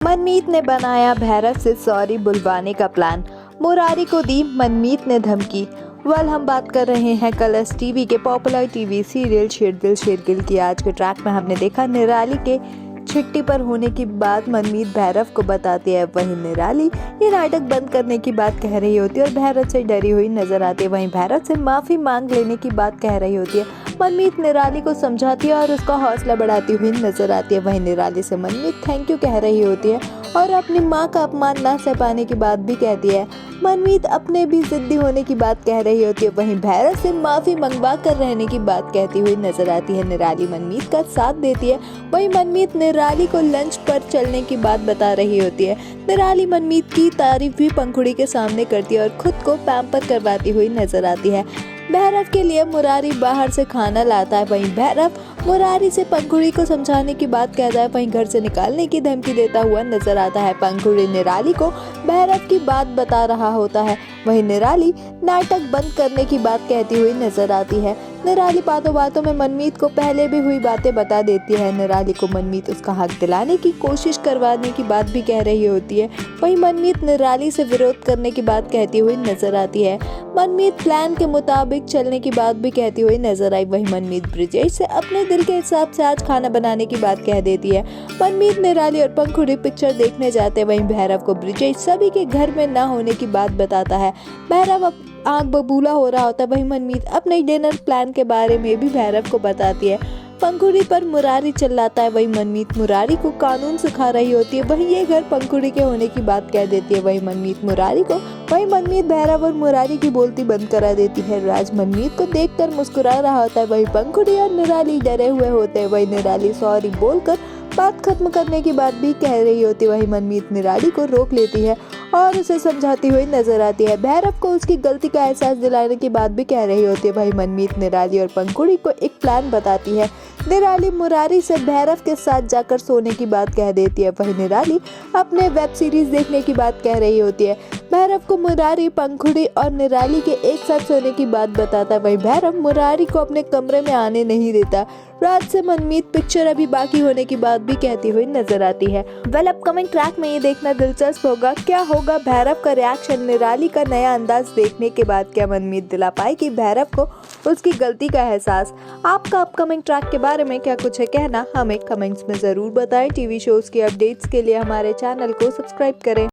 मनमीत ने बनाया भैरव से सॉरी बुलवाने का प्लान। मुरारी को दी मनमीत ने धमकी। हम बात कर रहे हैं कलर्स टीवी के पॉपुलर टीवी सीरियल शेरदिल शेरगिल की। आज के ट्रैक में हमने देखा निराली के छिट्टी पर होने की बात मनमीत भैरव को बताती है। वहीं निराली ये नाटक बंद करने की बात कह रही होती है और भैरव से डरी हुई नजर आती है। वहीं भैरव से माफी मांग लेने की बात कह रही होती है। मनमीत निराली को समझाती है और उसका हौसला बढ़ाती हुई नजर आती है। वहीं निराली से मनमीत थैंक यू कह रही होती है और अपनी मां का अपमान ना सह पाने की बात भी कहती है। मनमीत अपने भी जिद्दी होने की बात कह रही होती है। वहीं भैरव से माफी मंगवा कर रहने की बात कहती हुई नजर आती है। निराली मनमीत का साथ देती है। वहीं मनमीत निराली को लंच पर चलने की बात बता रही होती है। निराली मनमीत की तारीफ भी पंखुड़ी के सामने करती है और खुद को पैम्पर करवाती हुई नजर आती है। भैरव के लिए मुरारी बाहर से खाना लाता है। वहीं भैरव मुरारी से पंखुड़ी को समझाने की बात कहता है। वहीं घर से निकालने की धमकी देता हुआ नजर आता है। पंखुड़ी निराली को भैरव की बात बता रहा होता है। वहीं निराली नाटक बंद करने की बात कहती हुई नजर आती है। निराली बातों बातों में मनमीत को पहले भी हुई बातें बता देती है। निराली को मनमीत उसका हक दिलाने की कोशिश करवाने की बात भी कह रही होती है। वहीं मनमीत निराली से विरोध करने की बात कहती हुई नजर आती है। मनमीत प्लान के मुताबिक चलने की बात भी कहती हुई नजर आई। वहीं मनमीत ब्रिजेश से अपने दिल के हिसाब से आज खाना बनाने की बात कह देती है। मनमीत निराली और पंखुड़ी पिक्चर देखने जाते हैं। वहीं भैरव को ब्रिजेश सभी के घर में ना होने की बात बताता है। भैरव अब आंख बबूला हो रहा होता है। वहीं मनमीत अपने डिनर प्लान के बारे में भी भैरव को बताती है। पंखुड़ी पर मुरारी चिल्लाता है। वहीं मनमीत मुरारी को कानून सिखा रही होती है। वहीं ये घर पंखुड़ी के होने की बात कह देती है। वहीं मनमीत भैरव और मुरारी की बोलती बंद करा देती है। राज मनमीत को देखकर मुस्कुरा रहा होता है। वहीं पंखुड़ी और निराली डरे हुए होते हैं। वहीं निराली सॉरी बोलकर बात खत्म करने की बात भी कह रही होती है। वहीं मनमीत निराली को रोक लेती है और उसे समझाती हुई नजर आती है। भैरव को उसकी गलती का एहसास दिलाने की बात भी कह रही होती है। वहीं मनमीत निराली और पंखुड़ी को एक प्लान बताती है। निराली मुरारी से भैरव के साथ जाकर सोने की बात कह देती है। वहीं निराली अपने वेब सीरीज देखने की बात कह रही होती है। भैरव को मुरारी पंखुड़ी और निराली के एक साथ सोने की बात बताता है। वहीं भैरव मुरारी को अपने कमरे में आने नहीं देता। रात से मनमीत पिक्चर अभी बाकी होने की बात भी कहती हुई नजर आती है। अपकमिंग ट्रैक में ये देखना दिलचस्प होगा क्या होगा भैरव का रिएक्शन। निराली का नया अंदाज देखने के बाद क्या मनमीत दिला पाएगी भैरव को उसकी गलती का एहसास। आपका अपकमिंग ट्रैक के बारे में क्या कुछ है कहना हमें कमेंट्स में जरूर बताएं। टीवी शोज की अपडेट्स के लिए हमारे चैनल को सब्सक्राइब करें।